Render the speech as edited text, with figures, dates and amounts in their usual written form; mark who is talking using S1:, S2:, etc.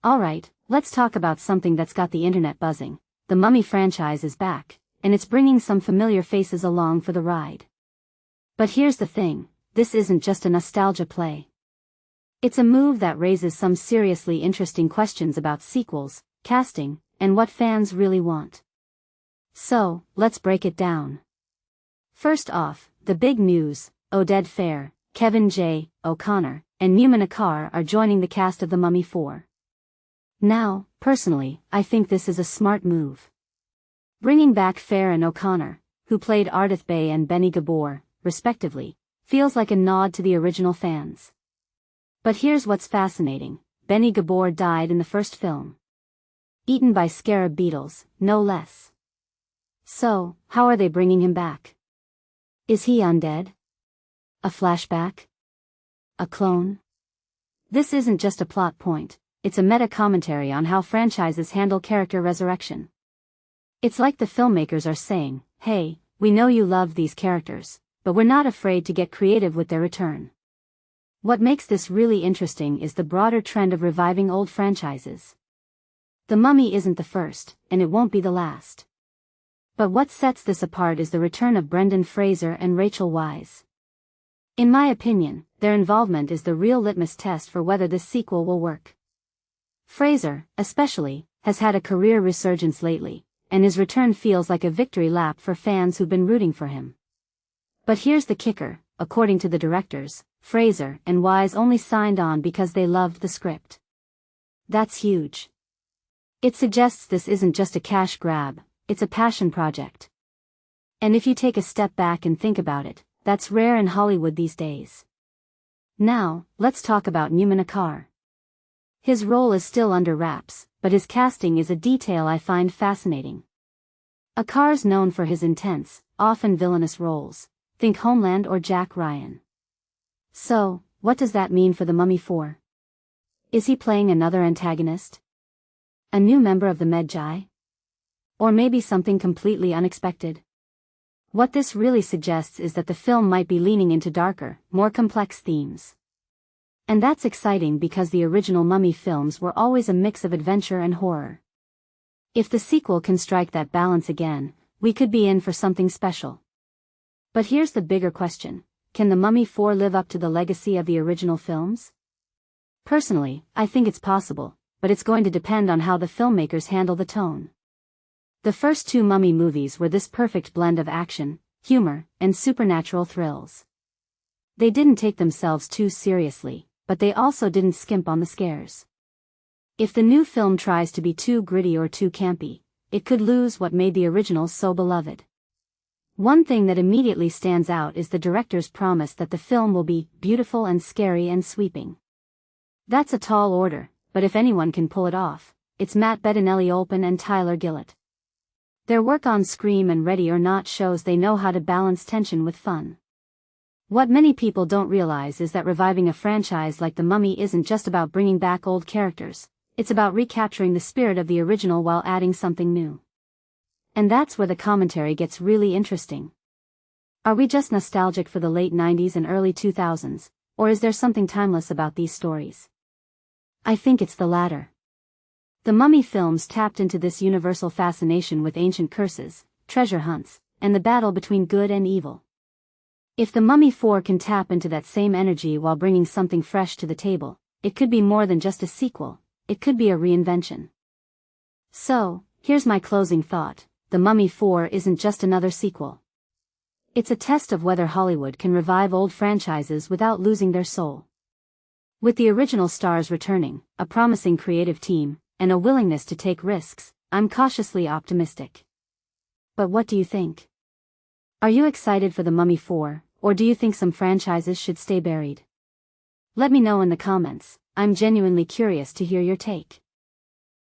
S1: Alright, let's talk about something that's got the internet buzzing. The Mummy franchise is back, and it's bringing some familiar faces along for the ride. But here's the thing, this isn't just a nostalgia play. It's a move that raises some seriously interesting questions about sequels, casting, and what fans really want. So, let's break it down. First off, the big news: Oded Fehr, Kevin J. O'Connor, and Numan Acar are joining the cast of The Mummy 4. Now, personally, I think this is a smart move. Bringing back Fehr and O'Connor, who played Ardith Bey and Benny Gabor, respectively, feels like a nod to the original fans. But here's what's fascinating: Benny Gabor died in the first film. Eaten by scarab beetles, no less. So, how are they bringing him back? Is he undead? A flashback? A clone? This isn't just a plot point, it's a meta-commentary on how franchises handle character resurrection. It's like the filmmakers are saying, hey, we know you love these characters, but we're not afraid to get creative with their return. What makes this really interesting is the broader trend of reviving old franchises. The Mummy isn't the first, and it won't be the last. But what sets this apart is the return of Brendan Fraser and Rachel Weisz. In my opinion, their involvement is the real litmus test for whether this sequel will work. Fraser, especially, has had a career resurgence lately, and his return feels like a victory lap for fans who've been rooting for him. But here's the kicker: according to the directors, Fraser and Weisz only signed on because they loved the script. That's huge. It suggests this isn't just a cash grab, it's a passion project. And if you take a step back and think about it, that's rare in Hollywood these days. Now, let's talk about Numan Acar. His role is still under wraps, but his casting is a detail I find fascinating. Acar's known for his intense, often villainous roles. Think Homeland or Jack Ryan. So, what does that mean for The Mummy 4? Is he playing another antagonist? A new member of the Medjai? Or maybe something completely unexpected? What this really suggests is that the film might be leaning into darker, more complex themes. And that's exciting because the original Mummy films were always a mix of adventure and horror. If the sequel can strike that balance again, we could be in for something special. But here's the bigger question: can The Mummy 4 live up to the legacy of the original films? Personally, I think it's possible, but it's going to depend on how the filmmakers handle the tone. The first two Mummy movies were this perfect blend of action, humor, and supernatural thrills. They didn't take themselves too seriously, but they also didn't skimp on the scares. If the new film tries to be too gritty or too campy, it could lose what made the originals so beloved. One thing that immediately stands out is the director's promise that the film will be beautiful and scary and sweeping. That's a tall order, but if anyone can pull it off, it's Matt Bettinelli-Olpin and Tyler Gillett. Their work on Scream and Ready or Not shows they know how to balance tension with fun. What many people don't realize is that reviving a franchise like The Mummy isn't just about bringing back old characters, it's about recapturing the spirit of the original while adding something new. And that's where the commentary gets really interesting. Are we just nostalgic for the late 90s and early 2000s, or is there something timeless about these stories? I think it's the latter. The Mummy films tapped into this universal fascination with ancient curses, treasure hunts, and the battle between good and evil. If The Mummy 4 can tap into that same energy while bringing something fresh to the table, it could be more than just a sequel, it could be a reinvention. So, here's my closing thought: The Mummy 4 isn't just another sequel. It's a test of whether Hollywood can revive old franchises without losing their soul. With the original stars returning, a promising creative team, and a willingness to take risks, I'm cautiously optimistic. But what do you think? Are you excited for The Mummy 4, or do you think some franchises should stay buried? Let me know in the comments, I'm genuinely curious to hear your take.